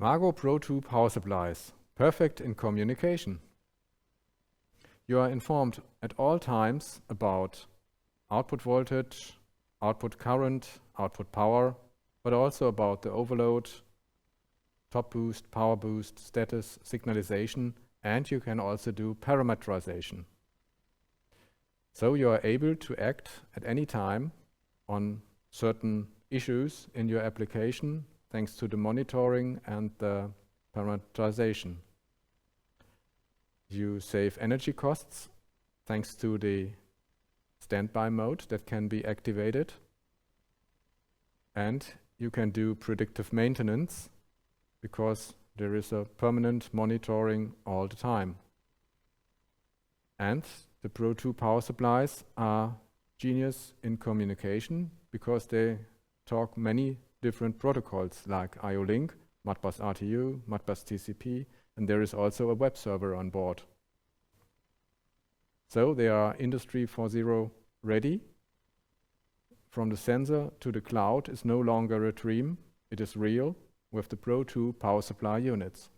WAGO Pro 2 power supplies, perfect in communication. You are informed at all times about output voltage, output current, output power, but also about the overload, top boost, power boost, status, signalization, and you can also do parameterization. So you are able to act at any time on certain issues in your application thanks to the monitoring and the parameterization. You save energy costs thanks to the standby mode that can be activated, and you can do predictive maintenance because there is a permanent monitoring all the time. And the Pro 2 power supplies are genius in communication because they talk many different protocols like IO-Link, Modbus RTU, Modbus TCP, and there is also a web server on board. So they are Industry 4.0 ready. From the sensor to the cloud is no longer a dream, it is real with the Pro 2 power supply units.